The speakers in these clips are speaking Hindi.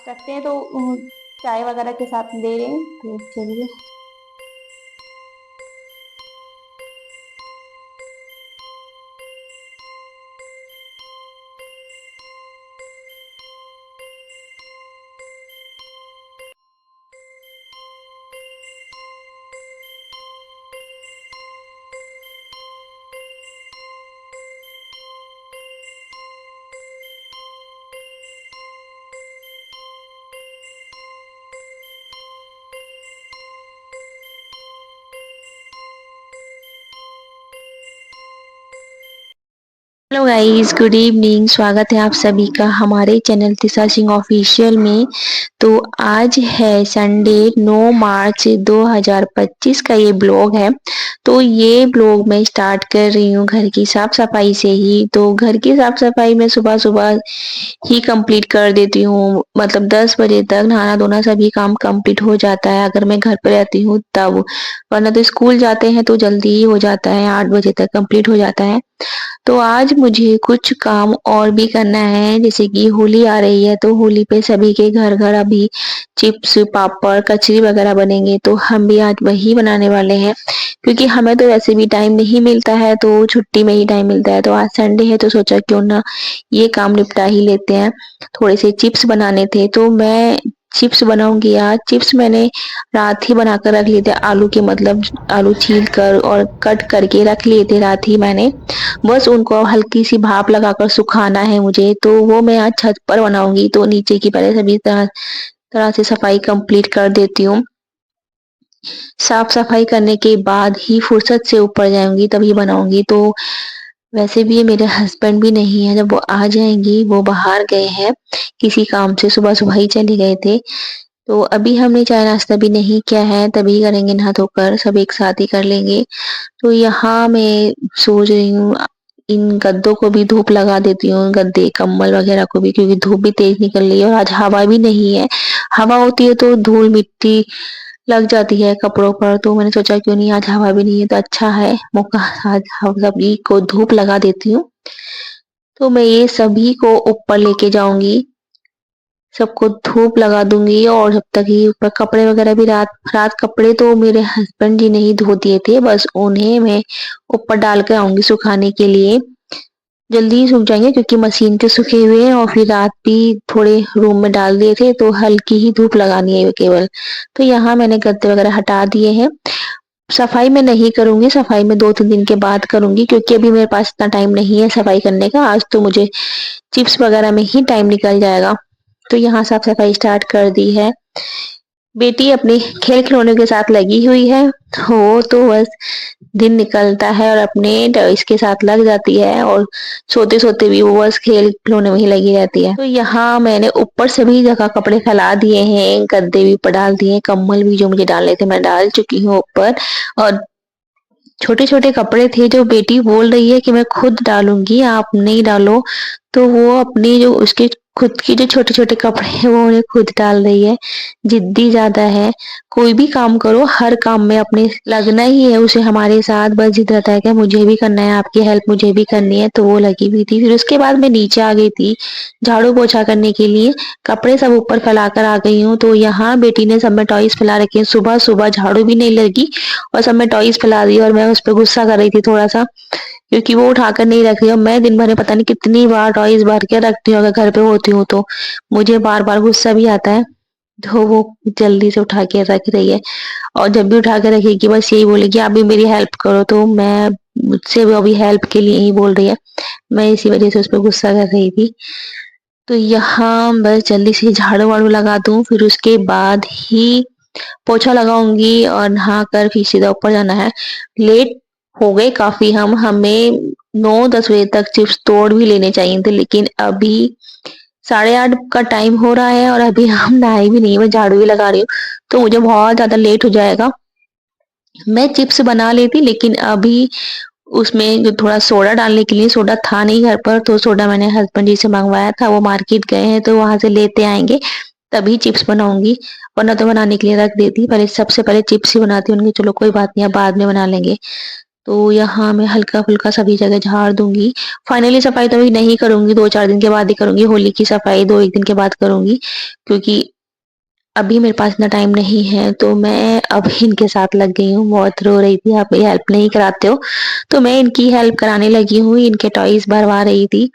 रखते हैं तो चाय वगैरह के साथ दे रहे हैं तो चलिए। Hello guys, good evening. स्वागत है आप सभी का हमारे चैनल तिशा सिंह ऑफिशियल में। तो आज है संडे 9 मार्च 2025 का ये ब्लॉग है। तो ये ब्लॉग मैं स्टार्ट कर रही हूँ घर की साफ सफाई से ही। तो घर की साफ सफाई में सुबह सुबह ही कंप्लीट कर देती हूँ, मतलब 10 बजे तक नहाना धोना सभी काम कंप्लीट हो जाता है अगर मैं घर पे रहती हूँ तब। वरना तो स्कूल जाते हैं तो जल्दी ही हो जाता है, 8 बजे तक कंप्लीट हो जाता है। तो आज मुझे कुछ काम और भी करना है, जैसे कि होली आ रही है तो होली पे सभी के घर घर अभी चिप्स पापड़ कचरी वगैरह बनेंगे, तो हम भी आज वही बनाने वाले हैं। क्योंकि हमें तो वैसे भी टाइम नहीं मिलता है, तो छुट्टी में ही टाइम मिलता है, तो आज संडे है तो सोचा क्यों ना ये काम निपटा ही लेते हैं। थोड़े से चिप्स बनाने थे तो मैं चिप्स बनाऊंगी आज। चिप्स मैंने रात ही बनाकर रख लिए थे, आलू के मतलब आलू छील कर और कट करके रख लिए थे रात ही मैंने। बस उनको हल्की सी भाप लगाकर सुखाना है मुझे, तो वो मैं आज छत पर बनाऊंगी। तो नीचे की पहले सभी तरह तरह से सफाई कंप्लीट कर देती हूँ। साफ सफाई करने के बाद ही फुर्सत से ऊपर जाऊंगी तभी बनाऊंगी। तो वैसे भी ये मेरे हस्बैंड भी नहीं है, जब वो आ जाएंगी वो बाहर गए हैं किसी काम से, सुबह सुबह ही चले गए थे। तो अभी हमने चाय नाश्ता भी नहीं किया है, तभी करेंगे नहा धोकर सब एक साथ ही कर लेंगे। तो यहाँ मैं सोच रही हूँ इन गद्दों को भी धूप लगा देती हूँ, गद्दे कंबल वगैरह को भी, क्योंकि धूप भी तेज निकल रही है और आज हवा भी नहीं है। हवा होती है तो धूल मिट्टी लग जाती है कपड़ों पर, तो मैंने सोचा क्यों नहीं आज हवा भी नहीं है तो अच्छा है मौका, आज हम सभी को धूप लगा देती हूँ। तो मैं ये सभी को ऊपर लेके जाऊंगी, सबको धूप लगा दूंगी। और जब तक ये ऊपर कपड़े वगैरह भी रात रात कपड़े तो मेरे हस्बैंड जी ने ही धो दिए थे, बस उन्हें मैं ऊपर डाल कर आऊंगी सुखाने के लिए। जल्दी ही सूख जाएंगे क्योंकि मशीन पे सूखे हुए हैं, और फिर रात भी थोड़े रूम में डाल दिए थे तो हल्की ही धूप लगानी है केवल। तो यहाँ मैंने गद्दे वगैरह हटा दिए हैं। सफाई मैं नहीं करूंगी, सफाई मैं 2-3 दिन के बाद करूंगी, क्योंकि अभी मेरे पास इतना टाइम नहीं है सफाई करने का। आज तो मुझे चिप्स वगैरह में ही टाइम निकल जाएगा। तो यहाँ साफ सफाई स्टार्ट कर दी है। बेटी अपने खेल खिलौने के साथ लगी हुई है, वो तो बस दिन निकलता है और अपने टॉयज के साथ लग जाती है, और सोते सोते भी वो बस खेल खिलौने में ही लगी रहती है। तो यहाँ मैंने ऊपर सभी जगह कपड़े फैला दिए हैं, गद्दे भी ऊपर डाल दिए, कंबल भी जो मुझे डालने थे मैं डाल चुकी हूँ ऊपर। और छोटे छोटे कपड़े थे जो बेटी बोल रही है कि मैं खुद डालूंगी आप नहीं डालो, तो वो अपनी जो उसके खुद की जो छोटे छोटे कपड़े हैं वो उन्हें खुद डाल रही है। जिद्दी ज्यादा है। कोई भी काम करो हर काम में अपने लगना ही है उसे हमारे साथ, बस जिद रहता है कि मुझे भी करना है, आपकी हेल्प मुझे भी करनी है, तो वो लगी हुई थी। फिर उसके बाद मैं नीचे आ गई थी झाड़ू पोछा करने के लिए। कपड़े सब ऊपर फैलाकर आ गई हूँ। तो यहाँ बेटी ने सब में टॉयज फैला रखे हैं, सुबह सुबह झाड़ू भी नहीं लगी और सब में टॉयज फैला दी, और मैं उस पर गुस्सा कर रही थी थोड़ा सा, क्योंकि वो उठाकर नहीं रख रही। और मैं दिन भर में पता नहीं कितनी बार टॉयज भर के रखती हूँ अगर घर पे होती हूँ तो मुझे बार बार गुस्सा भी आता है। तो वो जल्दी से उठा के रख रही है, और जब भी उठा के रखेगी बस यही बोलेगी आप भी मेरी हेल्प करो। तो मैं मुझसे वो अभी हेल्प के लिए ही बोल रही है, मैं इसी वजह से उस पर गुस्सा कर रही थी। तो यहाँ बस जल्दी से झाड़ू वाड़ू लगा दूं, फिर उसके बाद ही पोछा लगाऊंगी और नहाकर फिर सीधा ऊपर जाना है। लेट हो गए काफी हम, हमें 9-10 बजे तक चिप्स तोड़ भी लेने चाहिए थे, लेकिन अभी 8:30 का टाइम हो रहा है और अभी हम नहाए भी नहीं, मैं झाड़ू भी लगा रही हूँ, तो मुझे बहुत ज्यादा लेट हो जाएगा। मैं चिप्स बना लेती लेकिन अभी उसमें जो थोड़ा सोडा डालने के लिए, सोडा था नहीं घर पर, तो सोडा मैंने हस्बैंड जी से मंगवाया था, वो मार्केट गए हैं तो वहां से लेते आएंगे तभी चिप्स बनाऊंगी। वरना तो बनाने के लिए रख देती, पहले सबसे पहले चिप्स ही बनाती हूँ, चलो कोई बात नहीं अब बाद में बना लेंगे। तो यहाँ मैं हल्का-फुल्का सभी जगह झाड़ दूँगी। फाइनली सफाई तो अभी नहीं करूँगी, 2-4 दिन के बाद ही करूँगी, होली की सफाई 2-1 दिन के बाद करूँगी, क्योंकि अभी मेरे पास इतना टाइम नहीं है, तो मैं अभी इनके साथ लग गई हूँ। बहुत रो रही थी, "आप मेरी हेल्प नहीं कराते हो?" तो मैं इनकी हेल्प कराने लगी हूँ, इनके टॉयज़ भरवा रही थी।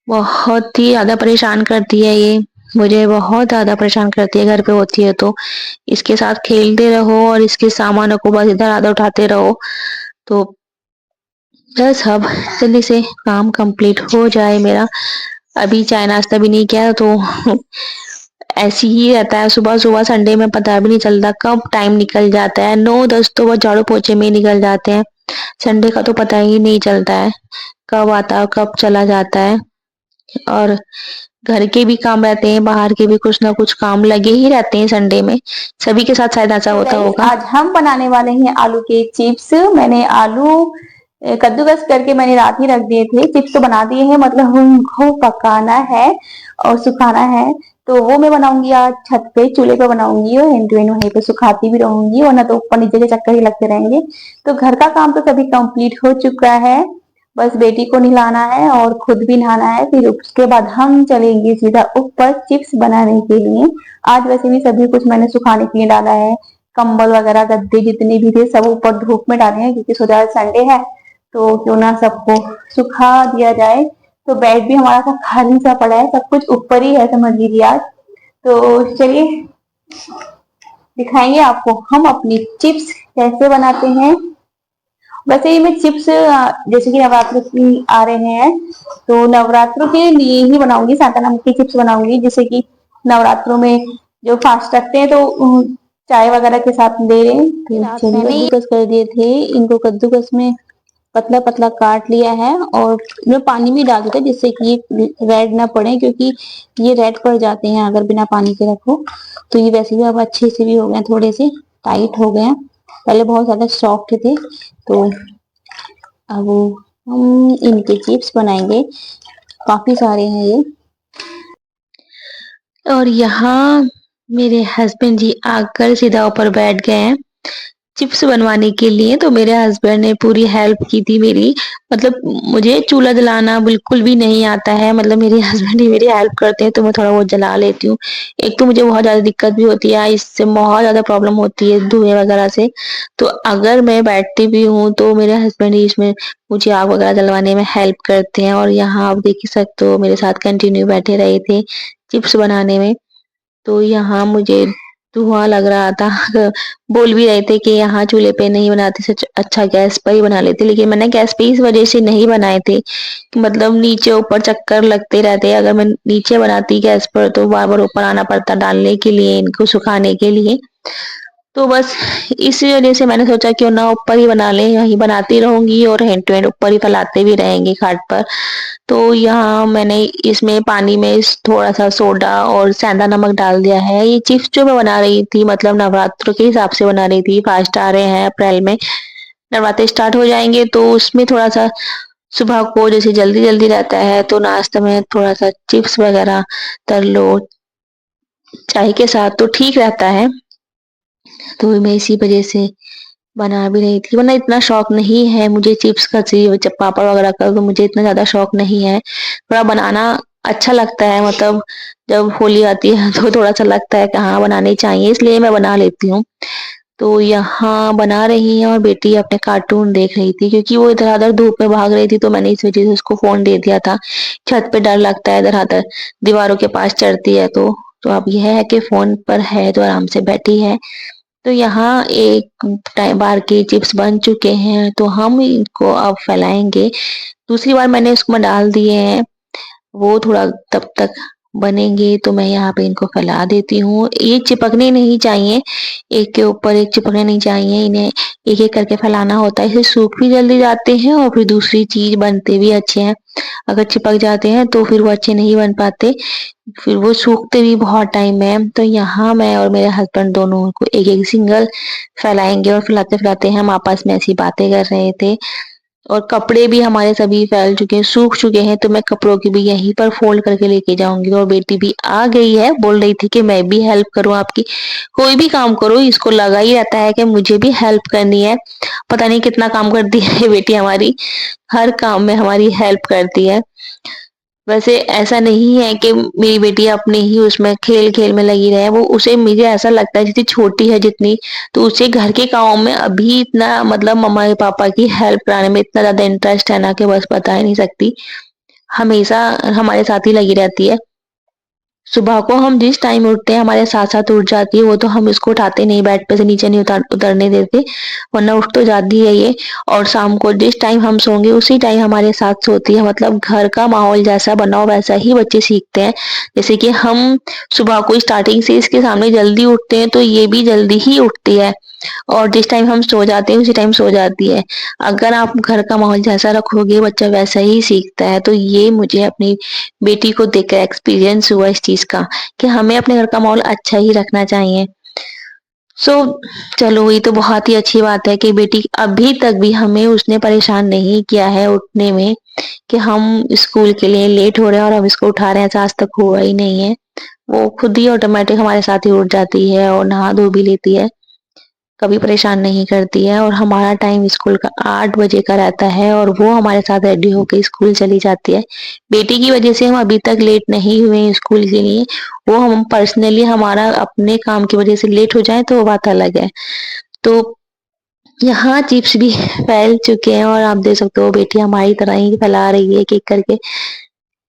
बहुत ही ज़्यादा परेशान करती है ये, मुझे बहुत ज़्यादा परेशान करती है घर पे होती है तो। इसके साथ खेलते रहो और इसके सामानों को बस इधर-आधर उठाते रहो। तो बस अब जल्दी से काम कंप्लीट हो जाए मेरा। अभी चाय नाश्ता भी नहीं किया तो ऐसे ही रहता है, सुबह-सुबह संडे में पता भी नहीं चलता कब टाइम निकल जाता है। 9-10 तो बस झाड़ू-पोछे में ही निकल जाते हैं। संडे का तो पता ही नहीं चलता है, कब आता है और कब चला जाता है। और घर के भी काम रहते हैं, बाहर के भी कुछ ना कुछ काम लगे ही रहते हैं संडे में। सभी के साथ शायद ऐसा तो होता गाइस होगा। आज हम बनाने वाले हैं आलू के चिप्स। मैंने आलू कद्दूकस करके मैंने रात ही रख दिए थे। चिप्स तो बना दिए हैं, मतलब उनको पकाना है और सुखाना है। तो वो मैं बनाऊंगी आज छत पे, चूल्हे पे बनाऊंगी और हैंड टू हैंड वहीं पे सुखाती भी रहूंगी, वरना तो ऊपर नीचे के चक्कर ही लगते रहेंगे। तो घर का काम तो सभी कंप्लीट हो चुका है, बस बेटी को नहलाना है और खुद भी नहाना है। फिर उसके बाद हम चलेंगे सीधा ऊपर चिप्स बनाने के लिए। आज वैसे भी सभी कुछ मैंने सुखाने के लिए डाला है, कंबल वगैरह गद्दे जितने भी थे सब ऊपर धूप में डाले हैं, क्योंकि सुबह संडे है तो क्यों ना सबको सुखा दिया जाए। तो बेड भी हमारा सा खाली सा पड़ा है, सब कुछ ऊपर ही है समझ लीजिए आज। तो चलिए दिखाएंगे आपको हम अपनी चिप्स कैसे बनाते हैं। वैसे ही मैं चिप्स जैसे कि नवरात्र की आ रहे हैं तो नवरात्रों के लिए ही बनाऊंगी, साता नमक की चिप्स बनाऊंगी, जैसे कि नवरात्रों में जो फास्ट रखते हैं तो चाय वगैरह के साथ दे रहे हैं। तो रात चलिए मैंने कद्दूकस कर दिए थे, इनको कद्दूकस में पतला पतला काट लिया है और मैं पानी भी डाल देते जिससे कि ये रेड ना पड़े, क्योंकि ये रेड पड़ जाते हैं अगर बिना पानी के रखो। तो ये वैसे भी अब अच्छे से भी हो गए, थोड़े से टाइट हो गए हैं, पहले बहुत ज्यादा सॉफ्ट थे। तो अब हम इनके चिप्स बनाएंगे, काफी सारे हैं ये। और यहाँ मेरे हस्बैंड जी आकर सीधा ऊपर बैठ गए हैं चिप्स बनवाने के लिए। तो मेरे हस्बैंड ने पूरी हेल्प की थी मेरी। मतलब मुझे चूल्हा जलाना बिल्कुल भी नहीं आता है, मतलब मेरे हस्बैंड ही मेरी हेल्प करते हैं तो मैं थोड़ा बहुत जला लेती हूँ। एक तो मुझे बहुत ज़्यादा दिक्कत भी होती है, इससे बहुत ज़्यादा प्रॉब्लम होती है धुएँ वगैरह से। तो अगर मैं बैठती भी हूँ तो मेरे हस्बैंड ही इसमें मुझे आग वगैरह जलवाने में हेल्प करते हैं। और यहाँ आप देख ही सकते हो मेरे साथ कंटिन्यू बैठे रहे थे चिप्स बनाने में। तो यहाँ मुझे धुआँ लग रहा था बोल भी रहे थे कि यहाँ चूल्हे पे नहीं बनाते, सच अच्छा गैस पर ही बना लेते। लेकिन मैंने गैस पे इस वजह से नहीं बनाए थे कि मतलब नीचे ऊपर चक्कर लगते रहते। अगर मैं नीचे बनाती गैस पर तो बार-बार ऊपर आना पड़ता डालने के लिए, इनको सुखाने के लिए। तो बस इसी वजह से मैंने सोचा क्यों ना ऊपर ही बना लें, यहीं बनाती रहूँगी और हैंड टू हैंड ऊपर ही फैलाते भी रहेंगे खाट पर। तो यहाँ मैंने इसमें पानी में थोड़ा-सा सोडा और सेंधा नमक डाल दिया है। ये चिप्स जो मैं बना रही थी मतलब नवरात्र के हिसाब से बना रही थी, फास्ट आ रहे हैं अप्रैल में, नवरात्रे स्टार्ट हो जाएँगे तो उसमें थोड़ा-सा सुबह को जैसे जल्दी-जल्दी रहता है तो नाश्ते में थोड़ा-सा चिप्स वगैरह तल लो चाय के साथ तो ठीक रहता है। तो मैं इसी वजह से बना भी रही थी, वरना इतना शौक नहीं है मुझे चिप्स का पापड़ वगैरह का, तो मुझे इतना ज़्यादा शौक नहीं है। थोड़ा बनाना अच्छा लगता है, मतलब जब होली आती है तो थोड़ा-सा लगता है कि हाँ, बनाने चाहिए, इसलिए मैं बना लेती हूँ। तो यहाँ बना रही हैं और बेटी अपने कार्टून देख रही थी, क्योंकि वो इधर-उधर धूप में भाग रही थी तो मैंने इस वजह से उसको फ़ोन दे दिया था। छत पे डर लगता है इधर-उधर दीवारों के पास चढ़ती है तो। तो अब ये है कि फ़ोन पर है तो आराम से बैठी है। तो यहाँ एक बार के चिप्स बन चुके हैं तो हम इनको अब फैलाएँगे। दूसरी बार मैंने उसमें डाल दिए हैं, वो थोड़ा तब तक बनेंगे तो मैं यहाँ पे इनको फैला देती हूँ। ये चिपकने नहीं चाहिए, एक के ऊपर एक चिपकने नहीं चाहिए, इन्हें एक-एक करके फैलाना होता है, इससे सूख भी जल्दी जाते हैं और फिर दूसरी चीज़ बनते भी अच्छे हैं। अगर चिपक जाते हैं तो फिर वो अच्छे नहीं बन पाते, फिर वो सूखते भी बहुत टाइम है। तो यहाँ मैं और मेरे हस्बैंड दोनों को एक-एक सिंगल फैलाएँगे और फैलाते-फैलाते हम आपस में ऐसी बातें कर रहे थे। और कपड़े भी हमारे सभी फैल चुके हैं, सूख चुके हैं, तो मैं कपड़ों की भी यहीं पर फ़ोल्ड करके लेके जाऊँगी। और बेटी भी आ गई है, बोल रही थी कि मैं भी हेल्प करूँ आपकी। कोई भी काम करो, इसको लगा ही रहता है कि मुझे भी हेल्प करनी है। पता नहीं कितना काम करती है ये बेटी हमारी, हर काम में हमारी हेल्प करती है। वैसे ऐसा नहीं है कि मेरी बेटी अपने ही उसमें खेल-खेल में लगी रहे, वो उसे मुझे ऐसा लगता है जैसे छोटी है जितनी, तो उसे घर के कामों में अभी इतना मतलब मम्मा-पापा की हेल्प कराने में इतना ज़्यादा इंटरेस्ट है ना कि बस बता ही नहीं सकती। हमेशा हमारे साथ ही लगी रहती है। सुबह को हम जिस टाइम उठते हैं हमारे साथ-साथ उठ जाती है, वो तो हम इसको उठाते नहीं, बेड पे से नीचे नहीं उतरने देते, वरना उठ तो जाती है ये। और शाम को जिस टाइम हम सोएँगे उसी टाइम हमारे साथ सोती है, मतलब घर का माहौल जैसा बना हो वैसा ही बच्चे सीखते हैं। जैसे कि हम सुबह को स्टार्टिंग से इसके सामने जल्दी उठते हैं, तो ये भी जल्दी ही उठती है। और जिस टाइम हम सो जाते हैं उसी टाइम सो जाती है। अगर आप घर का माहौल जैसा रखोगे बच्चा वैसा ही सीखता है। तो ये मुझे अपनी बेटी को देखकर एक्सपीरियंस हुआ इस चीज़ का कि हमें अपने घर का माहौल अच्छा ही रखना चाहिए। सो चलो ये तो बहुत ही अच्छी बात है कि बेटी अभी तक भी हमें उसने परेशान नहीं किया है उठने में कि हम स्कूल के लिए लेट हो रहे हैं और हम इसको उठा रहे हैं, ऐसा आज तक हुआ ही नहीं है। वो खुद ही ऑटोमेटिक हमारे साथ ही उठ जाती है और नहा धो भी लेती है। कभी परेशान नहीं करती है और हमारा टाइम स्कूल का 8 बजे का रहता है और वो हमारे साथ रेडी होके स्कूल चली जाती है। बेटी की वजह से हम अभी तक लेट नहीं हुए हैं स्कूल के लिए। वो हम पर्सनली हमारा अपने काम की वजह से लेट हो जाएँ तो वो बात अलग है। तो यहाँ चिप्स भी फैल चुके हैं और आप देख सकते हो बेटी हमारी तरह ही फैला रही है एक-एक करके।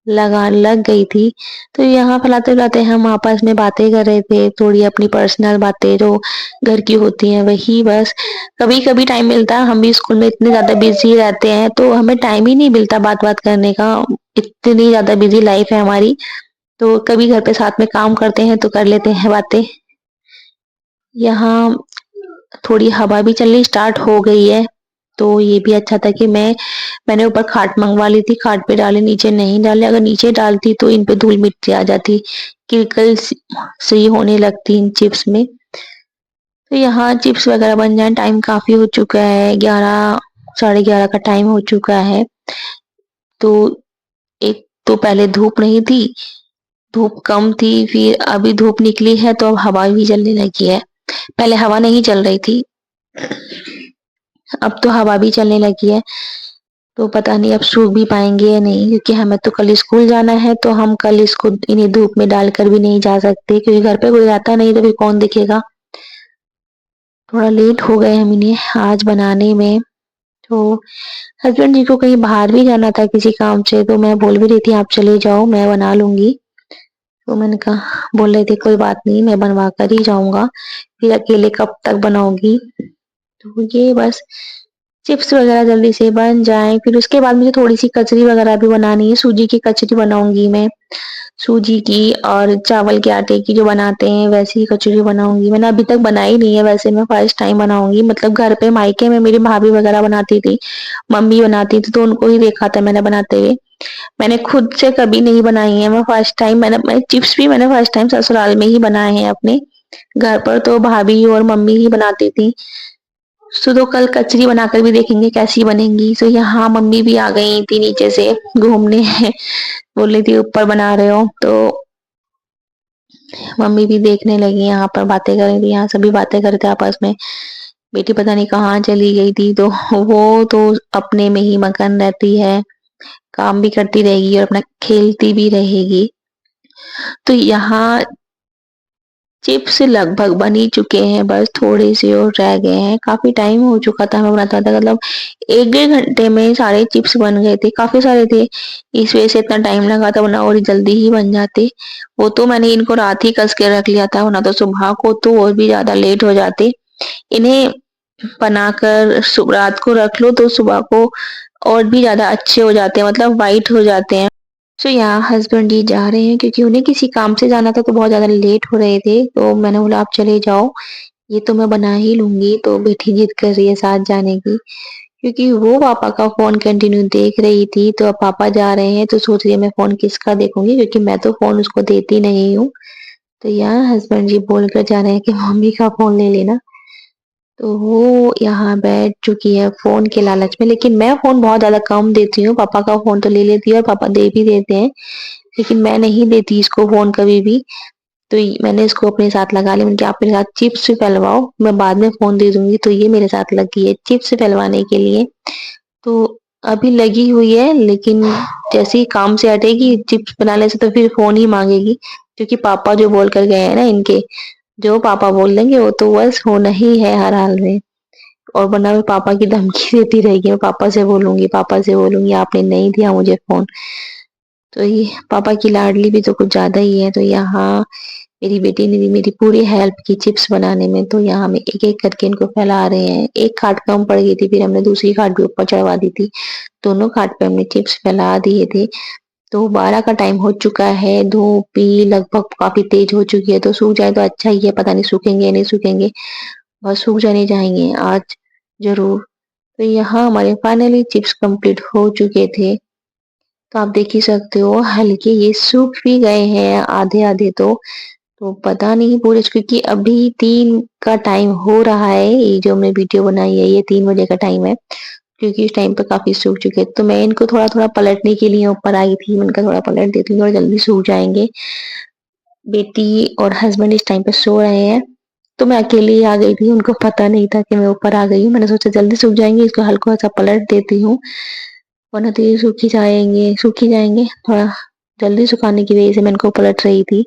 लग गई थी। तो यहाँ फैलाते-फैलाते हम आपस में बातें कर रहे थे, थोड़ी अपनी पर्सनल बातें जो घर की होती हैं वही बस। कभी-कभी टाइम मिलता है, हम भी स्कूल में इतने ज़्यादा बिज़ी रहते हैं तो हमें टाइम ही नहीं मिलता बात-वात करने का। इतनी ज़्यादा बिज़ी लाइफ़ है हमारी, तो कभी घर पे साथ में काम करते हैं तो कर लेते हैं बातें। यहाँ थोड़ी हवा भी चलनी स्टार्ट हो गई है, तो ये भी अच्छा था कि मैंने ऊपर खाट मँगवा ली थी, खाट पे डाले, नीचे नहीं डाले। अगर नीचे डालती तो इन पे धूल-मिट्टी आ जाती, किल-कल सी होने लगती इन चिप्स में। तो यहाँ चिप्स वगैरह बन जाएँ, टाइम काफ़ी हो चुका है, 11 साढ़े 11 का टाइम हो चुका है। तो एक तो पहले धूप नहीं थी, धूप कम थी, फिर अभी धूप निकली है तो अब हवा भी चलने लगी है। पहले हवा नहीं चल रही थी, अब तो हवा भी चलने लगी है। तो पता नहीं अब सूख भी पाएँगे या नहीं, क्योंकि हमें तो कल स्कूल जाना है, तो हम कल इसको इन्हें धूप में डालकर भी नहीं जा सकते क्योंकि घर पे कोई रहता नहीं तो फिर कौन देखेगा। थोड़ा लेट हो गए हम इन्हें आज बनाने में। तो हस्बैंड जी को कहीं बाहर भी जाना था किसी काम से, तो मैं बोल भी रही थी आप चले जाओ मैं बना लूँगी। तो मैंने कहा बोल रहे थे कोई बात नहीं मैं बनवा कर ही जाऊँगा, फिर अकेले कब तक बनाओगी? तो ये बस चिप्स वगैरह जल्दी से बन जाएँ, फिर उसके बाद मुझे थोड़ी-सी कचरी वगैरह भी बनानी है, सूजी की कचरी बनाऊँगी मैं। सूजी की और चावल के आटे की जो बनाते हैं वैसी ही कचौरी बनाऊँगी। मैंने अभी तक बनाई नहीं है वैसे मैं फर्स्ट टाइम बनाऊँगी। मतलब घर पे मायके में मेरी भाभी वगैरह बनाती थी, मम्मी बनाती थी तो उनको ही देखा था मैंने बनाते हुए। मैंने खुद से कभी नहीं बनाई है, मैं फर्स्ट टाइम मैं चिप्स भी मैंने फर्स्ट टाइम ससुराल में ही बनाए हैं अपने। घर पर तो भाभी और मम्मी ही बनाती थी। तो कल कचरी बनाकर भी देखेंगे कैसी बनेंगी। तो यहाँ मम्मी भी आ गई थी नीचे से घूमने बोल रही थी ऊपर बना रहे हो, तो मम्मी भी देखने लगी यहाँ पर बातें कर रही थी, यहाँ सभी बातें कर रहे थे आपस में। बेटी पता नहीं कहाँ चली गई थी, तो वो तो अपने में ही मगन रहती है, काम भी करती रहेगी और अपना खेलती भी रहेगी। तो यहाँ चिप्स लगभग बन ही चुके हैं, बस थोड़े से और रह गए हैं। काफ़ी टाइम हो चुका था हमें बनाते-बनाते, मतलब 1 डेढ़ घंटे में सारे चिप्स बन गए थे, काफ़ी सारे थे। इस वज़ह से इतना टाइम लगा था, वरना और जल्दी ही बन जाते। वो तो मैंने इनको रात ही कस के रख लिया था, वरना तो सुबह को तो और भी ज़्यादा लेट हो जाते। इन्हें बनाकर रात को रख लो तो सुबह को और भी ज़्यादा अच्छे हो जाते हैं, मतलब व्हाइट हो जाते हैं। तो यहाँ हस्बैंड जी जा रहे हैं क्योंकि उन्हें किसी काम से जाना था तो बहुत ज़्यादा लेट हो रहे थे, तो मैंने बोला आप चले जाओ, ये तो मैं बना ही लूँगी। तो बेटी जिद कर रही है साथ जाने की, क्योंकि वो पापा का फ़ोन कंटिन्यू देख रही थी, तो अब पापा जा रहे हैं तो सोच रही है मैं फ़ोन किसका देखूँगी, क्योंकि मैं तो फ़ोन उसको देती नहीं हूँ। तो यहाँ हस्बैंड जी बोल कर जा रहे हैं कि मम्मी का फ़ोन ले लेना। तो वो यहाँ बैठ चुकी है फ़ोन के लालच में, लेकिन मैं फ़ोन बहुत ज़्यादा कम देती हूँ, पापा का फ़ोन तो ले लेती है और पापा दे भी देते हैं, लेकिन मैं नहीं देती इसको फ़ोन कभी भी। तो मैंने इसको अपने साथ लगा लिया, मैंने कहा आप मेरे साथ चिप्स डलवाओ, मैं बाद में फ़ोन दे दूँगी, तो ये मेरे साथ लगी है चिप्स डलवाने के लिए। तो अभी लगी हुई है, लेकिन जैसे ही काम से हटेगी चिप्स बनाने से तो फिर फ़ोन ही माँगेगी, क्योंकि पापा जो बोल कर गए हैं ना इनके, जो पापा बोल देंगे वो तो बस होना ही है हर हाल में। और वरना मैं पापा की धमकी देती रहेगी, मैं पापा से बोलूँगी आपने नहीं दिया मुझे फ़ोन। तो ये पापा की लाडली भी तो कुछ ज़्यादा ही है, तो यहाँ मेरी बेटी ने भी मेरी पूरी हेल्प की चिप्स बनाने में, तो यहाँ हम एक-एक करके इनको फैला रहे हैं। एक खाट कम पड़ गई थी, फिर हमने दूसरी खाट भी ऊपर चढ़वा दी थी। दोनों खाट पे हमने चिप्स फैला दिए थे। तो 12 का टाइम हो चुका है, धूप भी लगभग काफ़ी तेज़ हो चुकी है, तो सूख जाए तो अच्छा ही है, पता नहीं सूखेंगे या नहीं सूखेंगे और सूख जाने चाहिए आज ज़रूर। तो यहाँ हमारे फाइनली चिप्स कंप्लीट हो चुके थे। तो आप देख ही सकते हो हल्के ये सूख भी गए हैं आधे-आधे तो पता नहीं पूरे क्योंकि अभी 3 का टाइम हो रहा है, ये जो हमने वीडियो बनाई है ये 3 बजे का टाइम है, क्योंकि इस टाइम पे काफ़ी सूख चुके हैं। तो मैं इनको थोड़ा-थोड़ा पलटने के लिए ऊपर आई थी, मैंने कहा थोड़ा पलट देती हूँ, थोड़ा जल्दी सूख जाएँगे। बेटी और हस्बैंड इस टाइम पे सो रहे हैं, तो मैं अकेली ही आ गई थी, उनको पता नहीं था कि मैं ऊपर आ गई हूँ। मैंने सोचा जल्दी सूख जाएँगे, इसको हल्का-सा पलट देती हूँ, वरना तो ये सूख ही जाएँगे। थोड़ा जल्दी सुखाने की वजह से मैं इनको पलट रही थी।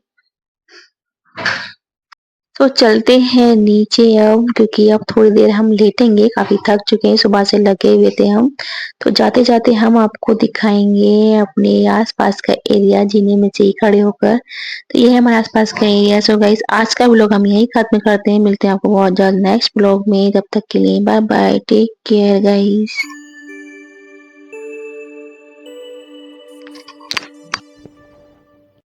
तो चलते हैं नीचे अब, क्योंकि अब थोड़ी देर हम लेटेंगे, काफ़ी थक चुके हैं, सुबह से लगे हुए थे हम। तो जाते-जाते हम आपको दिखाएँगे अपने आस-पास का एरिया जीने में से ही खड़े होकर। तो ये है हमारे आस-पास का एरिया। सो गाइस आज का व्लॉग हम यहीं खत्म करते हैं। मिलते हैं आपको बहुत जल्द नेक्स्ट व्लॉग में। तब तक के लिए bye bye, take care guys.